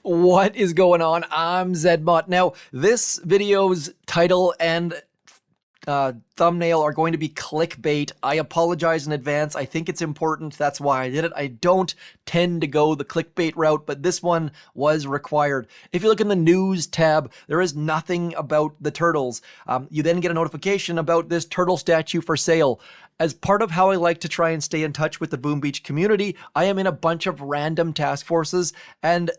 What is going on? I'm Zedbot. Now, this video's title and thumbnail are going to be clickbait. I apologize in advance. I think it's important. That's why I did it. I don't tend to go the clickbait route, but this one was required. If you look in the news tab, there is nothing about the turtles. You then get a notification about this turtle statue for sale. As part of how I like to try and stay in touch with the Boom Beach community, I am in a bunch of random task forces, and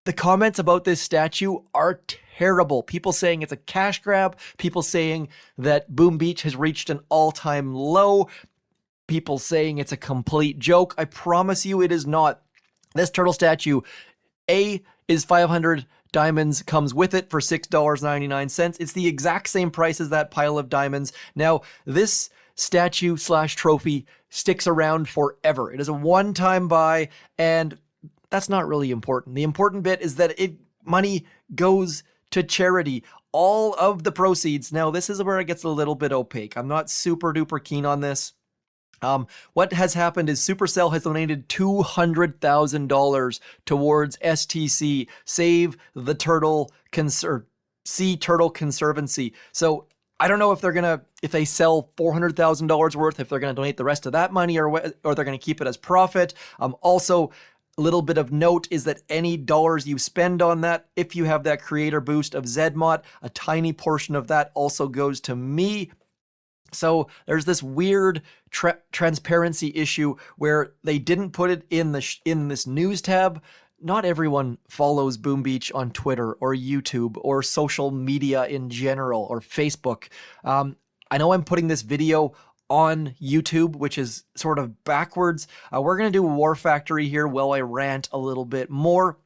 the comments about this statue are terrible. People saying it's a cash grab, people saying that Boom Beach has reached an all-time low, people saying it's a complete joke. I promise you it is not. This turtle statue, A, is 500 diamonds, comes with it for $6.99. It's the exact same price as that pile of diamonds. Now, this statue slash trophy sticks around forever. It is a one-time buy, and that's not really important. The important bit is that money goes to charity. All of the proceeds. Now, this is where it gets a little bit opaque. I'm not super duper keen on this. What has happened is Supercell has donated $200,000 towards STC, Save the Turtle Turtle Conservancy. So I don't know if if they sell $400,000 worth, if they're gonna donate the rest of that money, or they're gonna keep it as profit. Also, a little bit of note is that any dollars you spend on that, if you have that creator boost of Zedmot, a tiny portion of that also goes to me. So there's this weird transparency issue where they didn't put it in this news tab. Not everyone follows Boom Beach on Twitter or YouTube or social media in general or Facebook. I know I'm putting this video on YouTube, which is sort of backwards. We're going to do War Factory here while I rant a little bit more,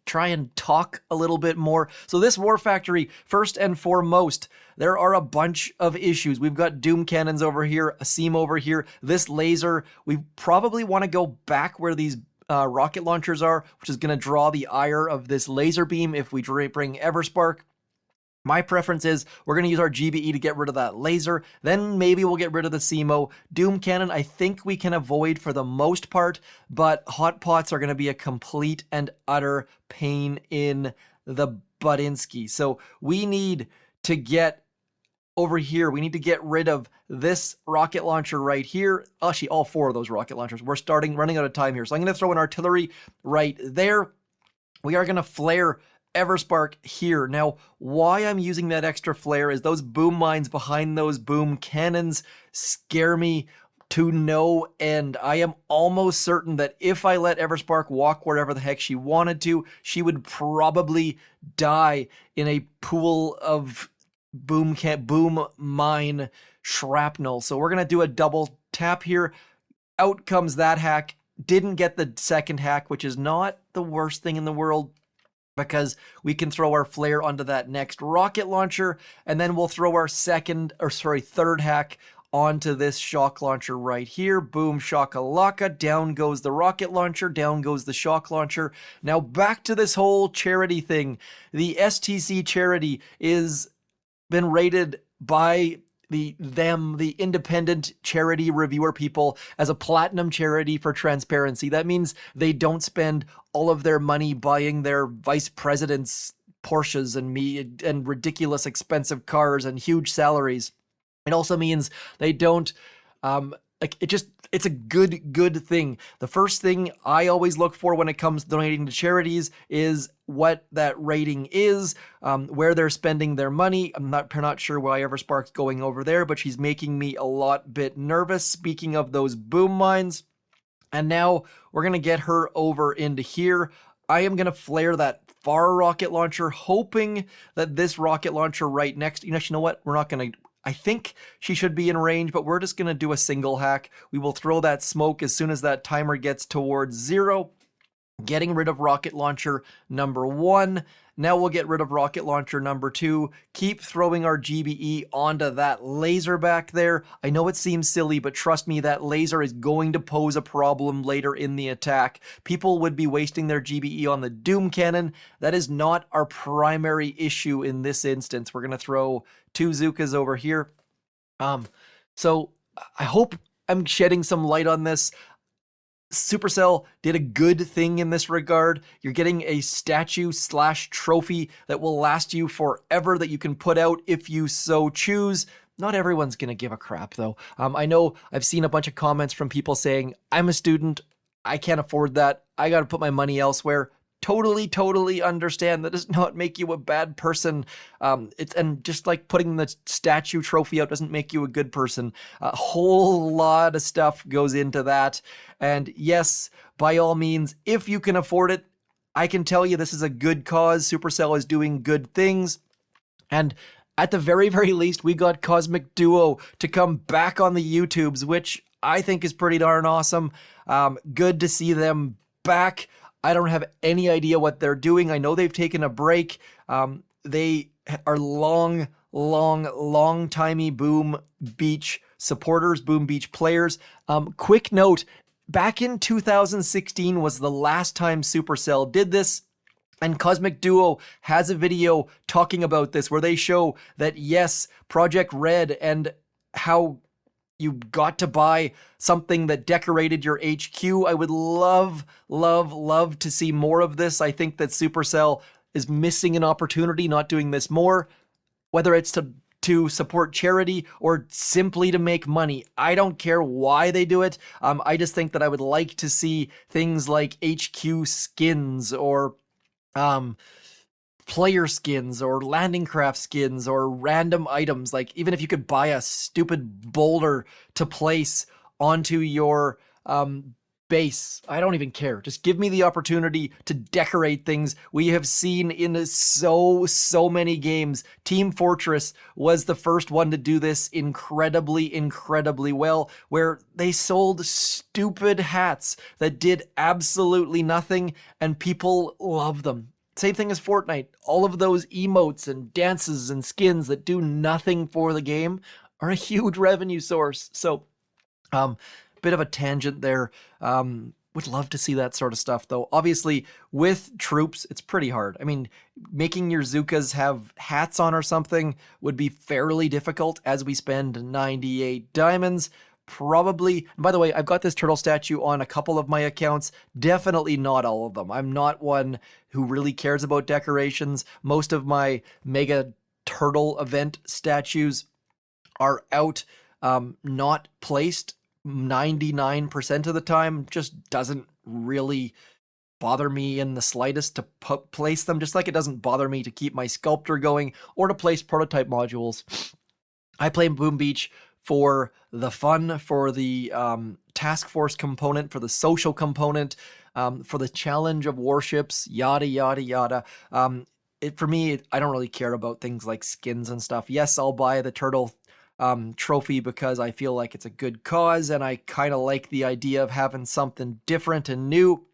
try and talk a little bit more. So this War Factory, first and foremost, there are a bunch of issues. We've got Doom Cannons over here, a seam over here, this laser. We probably want to go back where these rocket launchers are, which is going to draw the ire of this laser beam if we bring Everspark. My preference is we're going to use our GBE to get rid of that laser. Then maybe we'll get rid of the CMO. Doom Cannon, I think we can avoid for the most part, but Hot Pots are going to be a complete and utter pain in the buttinsky. So we need to get over here. We need to get rid of this rocket launcher right here. Actually, all four of those rocket launchers. We're running out of time here. So I'm going to throw an artillery right there. We are going to flare Everspark here. Now, why I'm using that extra flare is those boom mines behind those boom cannons scare me to no end. I am almost certain that if I let Everspark walk wherever the heck she wanted to, she would probably die in a pool of boom mine shrapnel. So we're gonna do a double tap here. Out comes that hack. Didn't get the second hack, which is not the worst thing in the world, because we can throw our flare onto that next rocket launcher, and then we'll throw our third hack onto this shock launcher right here. Boom, shakalaka, down goes the rocket launcher, down goes the shock launcher. Now back to this whole charity thing. The STC charity is been rated by the independent charity reviewer people, as a platinum charity for transparency. That means they don't spend all of their money buying their vice presidents Porsches and ridiculous expensive cars and huge salaries. It also means they don't it's a good thing. The first thing I always look for when it comes to donating to charities is what that rating is, where they're spending their money. I'm not sure why Everspark's going over there, but she's making me a lot bit nervous. Speaking of those boom mines, and now we're going to get her over into here. I am going to flare that far rocket launcher, hoping that this rocket launcher right next, you know what? We're not going to, I think she should be in range, but we're just going to do a single hack. We will throw that smoke as soon as that timer gets towards 0. Getting rid of rocket launcher number 1. Now we'll get rid of rocket launcher number 2. Keep throwing our GBE onto that laser back there. I know it seems silly, but trust me, that laser is going to pose a problem later in the attack. People would be wasting their GBE on the Doom Cannon. That is not our primary issue in this instance. We're going to throw 2 Zookas over here. So I hope I'm shedding some light on this. Supercell did a good thing in this regard. You're getting a statue/trophy that will last you forever that you can put out if you so choose. Not everyone's going to give a crap though. I know I've seen a bunch of comments from people saying, I'm a student, I can't afford that, I got to put my money elsewhere. Totally understand. That does not make you a bad person. And just like putting the statue trophy out doesn't make you a good person. A whole lot of stuff goes into that. And yes, by all means, if you can afford it, I can tell you this is a good cause. Supercell is doing good things. And at the very least, we got Cosmic Duo to come back on the YouTubes, which I think is pretty darn awesome. Good to see them back. I don't have any idea what they're doing. I know they've taken a break. They are long-timey Boom Beach supporters, Boom Beach players. Quick note, back in 2016 was the last time Supercell did this. And Cosmic Duo has a video talking about this where they show that, yes, Project Red and how you got to buy something that decorated your HQ. I would love to see more of this. I think that Supercell is missing an opportunity not doing this more, whether it's to support charity or simply to make money. I don't care why they do it. I just think that I would like to see things like HQ skins or player skins or landing craft skins or random items. Like even if you could buy a stupid boulder to place onto your base, I don't even care. Just give me the opportunity to decorate things. We have seen in so many games. Team Fortress was the first one to do this incredibly well, where they sold stupid hats that did absolutely nothing and people love them. Same thing as Fortnite. All of those emotes and dances and skins that do nothing for the game are a huge revenue source. So, bit of a tangent there. Would love to see that sort of stuff though. Obviously, with troops, it's pretty hard. I mean, making your Zookas have hats on or something would be fairly difficult as we spend 98 diamonds. Probably, and by the way, I've got this turtle statue on a couple of my accounts, definitely not all of them. I'm not one who really cares about decorations. Most of my mega turtle event statues are out, not placed 99% of the time. Just doesn't really bother me in the slightest to place them, just like it doesn't bother me to keep my sculptor going or to place prototype modules. I play Boom Beach for the fun, for the task force component, for the social component, for the challenge of warships, yada. For me, I don't really care about things like skins and stuff. Yes, I'll buy the turtle trophy because I feel like it's a good cause and I kind of like the idea of having something different and new.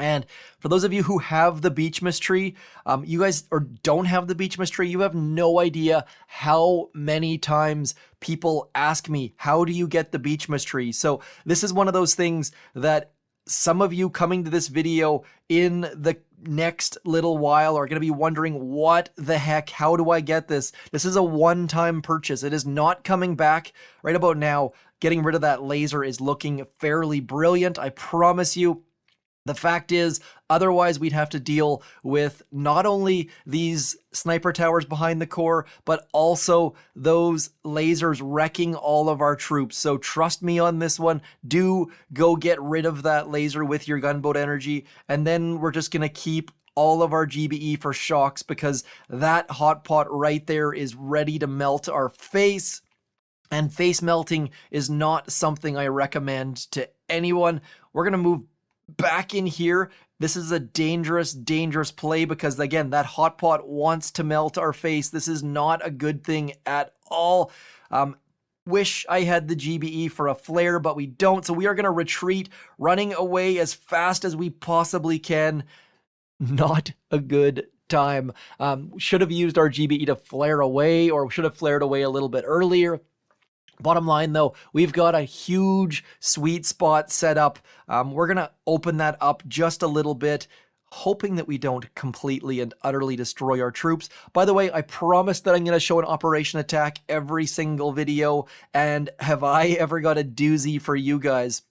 And for those of you who have the Beachmas tree, you guys, or don't have the Beachmas tree, you have no idea how many times people ask me, how do you get the Beachmas tree? So this is one of those things that some of you coming to this video in the next little while are going to be wondering, what the heck, how do I get this? This is a one-time purchase. It is not coming back. Right about now, getting rid of that laser is looking fairly brilliant. I promise you. The fact is, otherwise we'd have to deal with not only these sniper towers behind the core, but also those lasers wrecking all of our troops. So trust me on this one. Do go get rid of that laser with your gunboat energy, and then we're just going to keep all of our GBE for shocks, because that hot pot right there is ready to melt our face. And face melting is not something I recommend to anyone. We're going to move back in here. This is a dangerous play because, again, that hot pot wants to melt our face. This is not a good thing at all. Wish I had the GBE for a flare, but we don't. So we are going to retreat, running away as fast as we possibly can. Not a good time. Should have used our GBE to flare away, or should have flared away a little bit earlier. Bottom line, though, we've got a huge sweet spot set up. We're going to open that up just a little bit, hoping that we don't completely and utterly destroy our troops. By the way, I promise that I'm going to show an operation attack every single video, and have I ever got a doozy for you guys?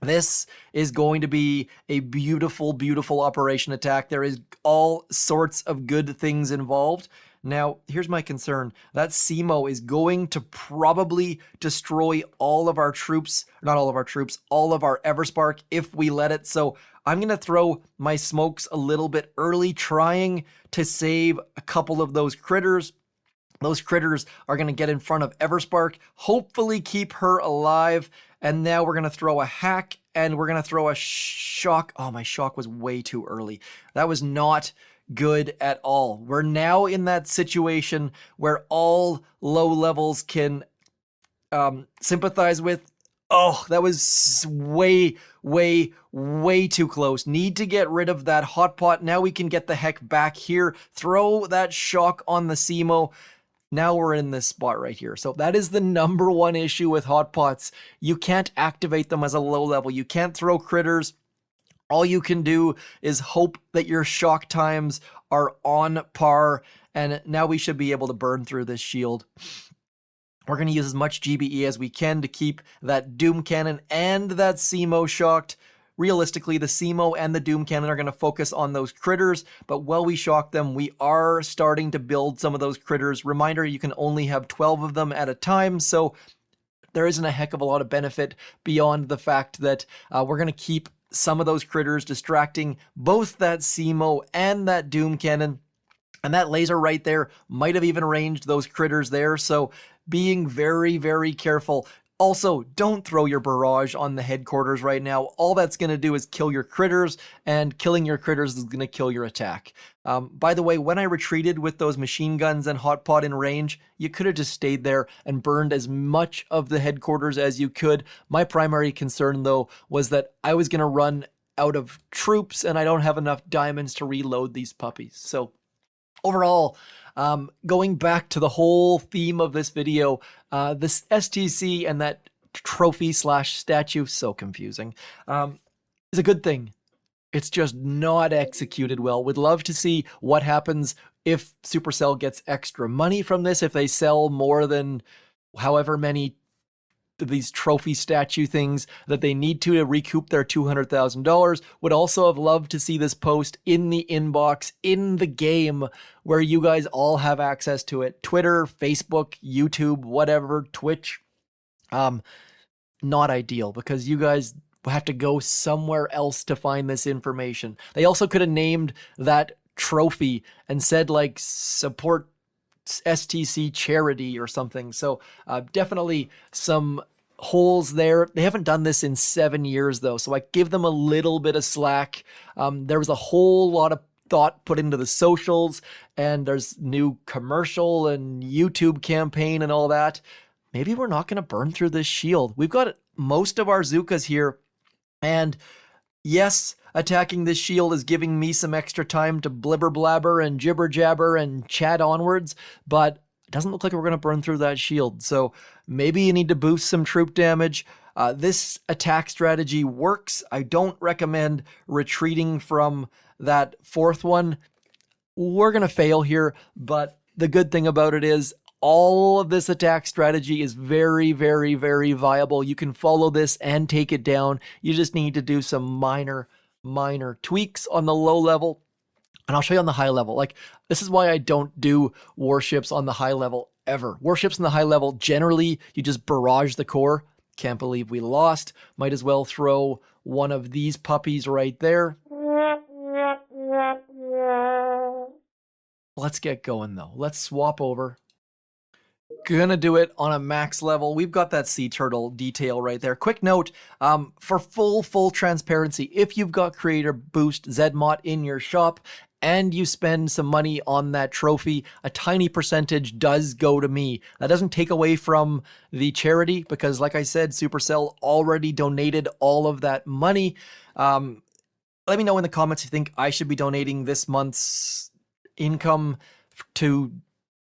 This is going to be a beautiful, beautiful operation attack. There is all sorts of good things involved. Now, here's my concern. That SEMO is going to probably destroy all of our troops, not all of our troops, all of our Everspark if we let it. So I'm going to throw my smokes a little bit early, trying to save a couple of those critters. Those critters are going to get in front of Everspark, hopefully keep her alive. And now we're going to throw a hack and we're going to throw a shock. Oh, my shock was way too early. That was not good at all. We're now in that situation where all low levels can sympathize with. Oh, that was way, way, way too close. Need to get rid of that hot pot. Now we can get the heck back here. Throw that shock on the SEMO. Now we're in this spot right here. So that is the number one issue with hot pots. You can't activate them as a low level. You can't throw critters. All you can do is hope that your shock times are on par. And now we should be able to burn through this shield. We're going to use as much GBE as we can to keep that Doom Cannon and that SEMO shocked. Realistically, the SEMO and the Doom Cannon are going to focus on those critters, but while we shock them, we are starting to build some of those critters. Reminder, you can only have 12 of them at a time, so there isn't a heck of a lot of benefit beyond the fact that we're going to keep some of those critters distracting both that SEMO and that Doom Cannon. And that laser right there might have even ranged those critters there, so being very, very careful. Also, don't throw your barrage on the headquarters right now. All that's going to do is kill your critters, and killing your critters is going to kill your attack. By the way, when I retreated with those machine guns and hot pot in range, you could have just stayed there and burned as much of the headquarters as you could. My primary concern, though, was that I was going to run out of troops, and I don't have enough diamonds to reload these puppies. So overall, going back to the whole theme of this video, this STC and that trophy slash statue, so confusing, is a good thing. It's just not executed well. Would love to see what happens if Supercell gets extra money from this, if they sell more than however many these trophy statue things that they need to recoup their $200,000. Would also have loved to see this post in the inbox, in the game, where you guys all have access to it. Twitter, Facebook, YouTube, whatever, Twitch. Not ideal, because you guys have to go somewhere else to find this information. They also could have named that trophy and said, like, support STC charity or something. So definitely some holes there. They haven't done this in 7 years though, so I give them a little bit of slack. There was a whole lot of thought put into the socials, and there's new commercial and YouTube campaign and all that. Maybe we're not going to burn through this shield. We've got most of our Zookas here, and yes, attacking this shield is giving me some extra time to blibber blabber and jibber jabber and chat onwards, but it doesn't look like we're going to burn through that shield. So maybe you need to boost some troop damage. This attack strategy works. I don't recommend retreating from that fourth one. We're going to fail here, but the good thing about it is all of this attack strategy is very, very, very viable. You can follow this and take it down. You just need to do some minor tweaks on the low level, and I'll show you on the high level. Like, this is why I don't do warships on the high level ever. Warships on the high level, generally, you just barrage the core. Can't believe we lost. Might as well throw one of these puppies right there. Let's get going though. Let's swap over. Gonna do it on a max level. We've got that sea turtle detail right there. Quick note, for full transparency, if you've got Creator Boost Zmot in your shop and you spend some money on that trophy, a tiny percentage does go to me. That doesn't take away from the charity, because like I said, Supercell already donated all of that money. Let me know in the comments if you think I should be donating this month's income to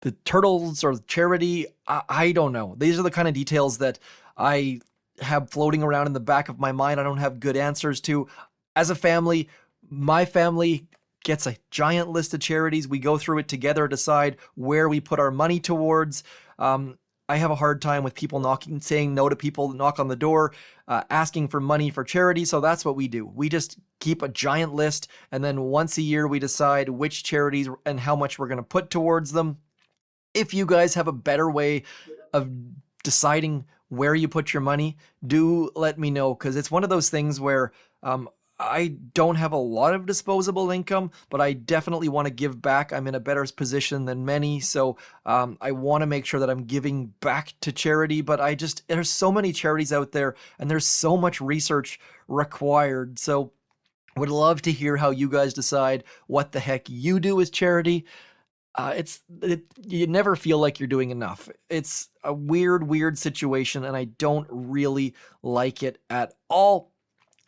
the turtles or charity. I don't know. These are the kind of details that I have floating around in the back of my mind. I don't have good answers to. As a family, my family gets a giant list of charities. We go through it together, decide where we put our money towards. I have a hard time with people saying no to people that knock on the door, asking for money for charity. So that's what we do. We just keep a giant list, and then once a year we decide which charities and how much we're going to put towards them. If you guys have a better way of deciding where you put your money, do let me know, because it's one of those things where I don't have a lot of disposable income, but I definitely want to give back. I'm in a better position than many, so I want to make sure that I'm giving back to charity, but there's so many charities out there, and there's so much research required, so would love to hear how you guys decide what the heck you do as charity. You never feel like you're doing enough. It's a weird situation, and I don't really like it at all.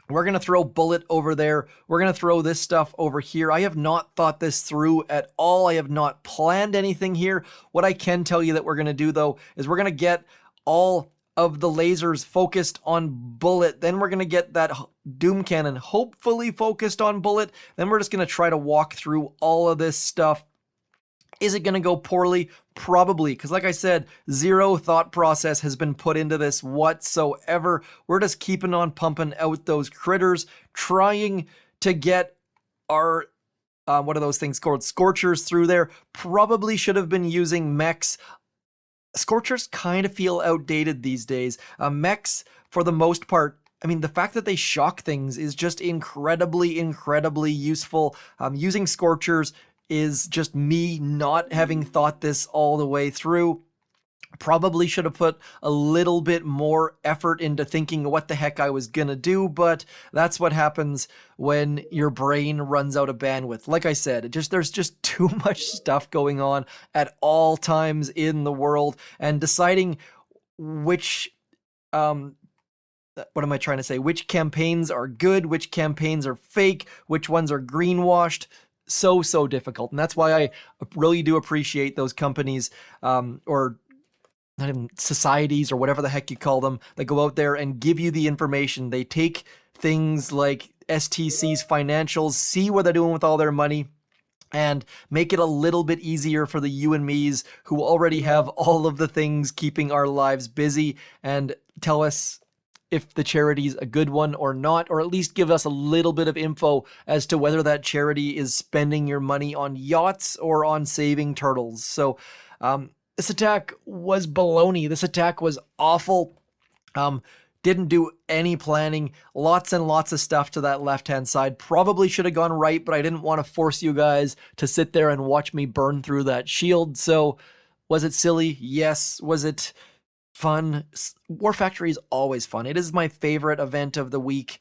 We're going to throw Bullet over there. We're going to throw this stuff over here. I have not thought this through at all. I have not planned anything here. What I can tell you that we're going to do, though, is we're going to get all of the lasers focused on Bullet. Then we're going to get that Doom Cannon hopefully focused on Bullet. Then we're just going to try to walk through all of this stuff. Is it going to go poorly? Probably, because like I said, zero thought process has been put into this whatsoever. We're just keeping on pumping out those critters, trying to get our, what are those things called? Scorchers through there. Probably should have been using mechs. Scorchers kind of feel outdated these days. Mechs, for the most part, I mean, the fact that they shock things is just incredibly useful. Using Scorchers is just me not having thought this all the way through. Probably should have put a little bit more effort into thinking what the heck I was gonna do, but that's what happens when your brain runs out of bandwidth. Like I said, there's just too much stuff going on at all times in the world, and deciding which what am I trying to say? Which campaigns are good, which campaigns are fake, which ones are greenwashed. So difficult. And that's why I really do appreciate those companies, or not even societies, or whatever the heck you call them, that go out there and give you the information. They take things like STC's financials, see what they're doing with all their money, and make it a little bit easier for the you and me's who already have all of the things keeping our lives busy, and tell us if the charity's a good one or not, or at least give us a little bit of info as to whether that charity is spending your money on yachts or on saving turtles. So this attack was baloney. This attack was awful. Didn't do any planning. Lots and lots of stuff to that left-hand side. Probably should have gone right, but I didn't want to force you guys to sit there and watch me burn through that shield. So was it silly? Yes. Was it fun? War Factory is always fun. It is my favorite event of the week,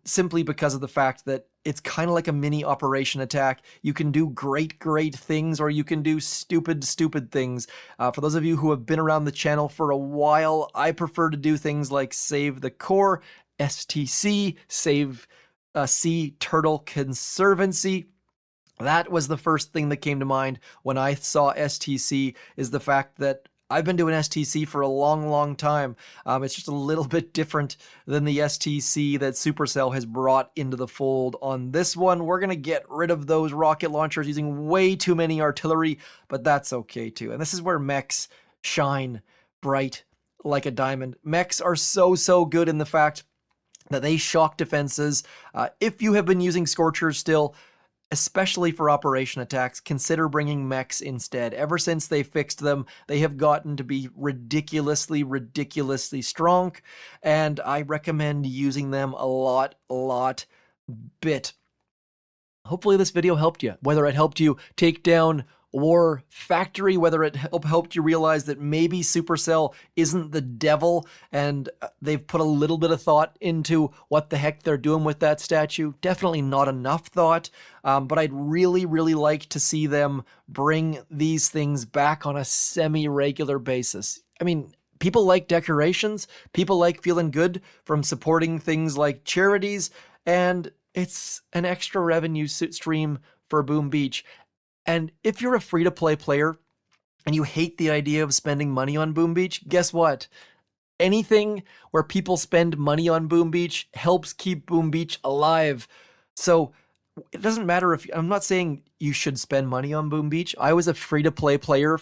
simply because of the fact that it's kind of like a mini operation attack. You can do great things, or you can do stupid things. For those of you who have been around the channel for a while, I prefer to do things like save the core, STC, save Turtle Conservancy. That was the first thing that came to mind when I saw STC, is the fact that I've been doing STC for a long time. It's just a little bit different than the STC that Supercell has brought into the fold on this one. We're going to get rid of those rocket launchers using way too many artillery, but that's okay too. And this is where mechs shine bright like a diamond. Mechs are so good in the fact that they shock defenses. If you have been using Scorchers still, especially for operation attacks, consider bringing mechs instead. Ever since they fixed them, they have gotten to be ridiculously strong, and I recommend using them a lot bit. Hopefully this video helped you, whether it helped you take down War Factory, whether it helped you realize that maybe Supercell isn't the devil, and they've put a little bit of thought into what the heck they're doing with that statue. Definitely not enough thought, but I'd really like to see them bring these things back on a semi-regular basis. I mean, people like decorations, people like feeling good from supporting things like charities, and it's an extra revenue stream for Boom Beach. And if you're a free-to-play player and you hate the idea of spending money on Boom Beach, guess what? Anything where people spend money on Boom Beach helps keep Boom Beach alive. So it doesn't matter if, I'm not saying you should spend money on Boom Beach. I was a free-to-play player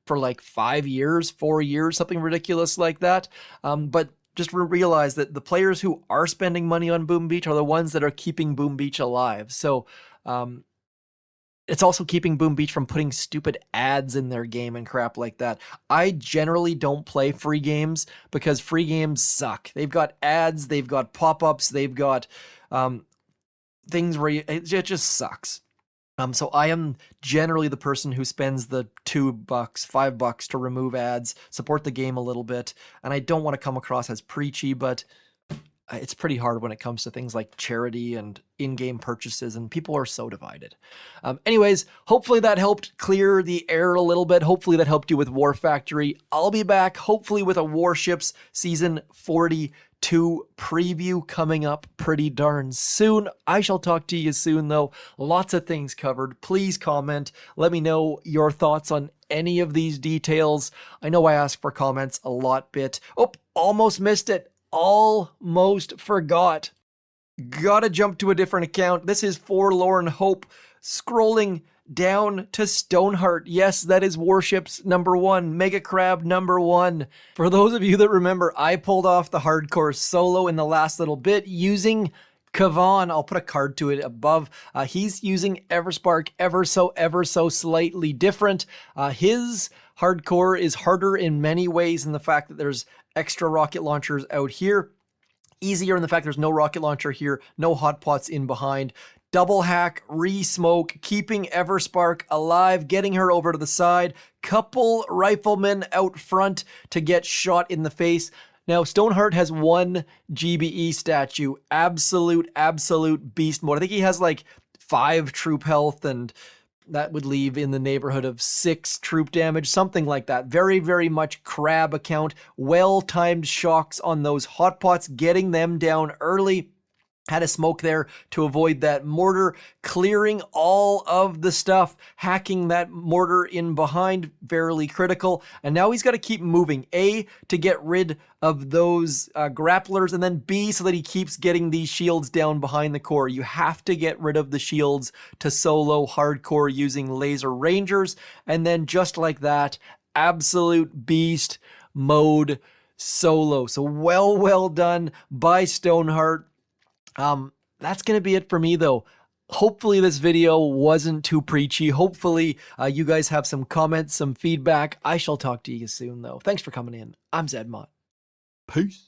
for like 5 years, 4 years, something ridiculous like that. But just realize that the players who are spending money on Boom Beach are the ones that are keeping Boom Beach alive. So it's also keeping Boom Beach from putting stupid ads in their game and crap like that. I generally don't play free games because free games suck. They've got ads, they've got pop-ups, they've got things where it just sucks. So I am generally the person who spends the $2, $5 to remove ads, support the game a little bit, and I don't want to come across as preachy, but it's pretty hard when it comes to things like charity and in-game purchases, and people are so divided. Anyways, hopefully that helped clear the air a little bit. Hopefully that helped you with War Factory. I'll be back, hopefully with a Warships Season 42 preview coming up pretty darn soon. I shall talk to you soon, though. Lots of things covered. Please comment. Let me know your thoughts on any of these details. I know I ask for comments a lot bit. Oh, almost missed it. Almost forgot. Gotta jump to a different account. This is Forlorn Hope. Scrolling down to Stoneheart. Yes, that is Warships #1, Mega Crab #1. For those of you that remember, I pulled off the hardcore solo in the last little bit using Kavan. I'll put a card to it above. He's using Everspark ever so slightly different. His hardcore is harder in many ways in the fact that there's extra rocket launchers out here. Easier in the fact there's no rocket launcher here, no hotpots in behind. Double hack, re-smoke, keeping Everspark alive, getting her over to the side. Couple riflemen out front to get shot in the face. Now, Stoneheart has 1 GBE statue. Absolute beast mode. I think he has like 5 troop health, and that would leave in the neighborhood of 6 troop damage, something like that. Very much crab account. Well-timed shocks on those hotpots, getting them down early. Had a smoke there to avoid that mortar, clearing all of the stuff, hacking that mortar in behind, fairly critical. And now he's got to keep moving. A, to get rid of those grapplers, and then B, so that he keeps getting these shields down behind the core. You have to get rid of the shields to solo hardcore using laser rangers. And then just like that, absolute beast mode solo. So well done by Stoneheart. That's going to be it for me, though. Hopefully this video wasn't too preachy. Hopefully you guys have some comments, some feedback. I shall talk to you soon, though. Thanks for coming in. I'm Zedmont. Peace.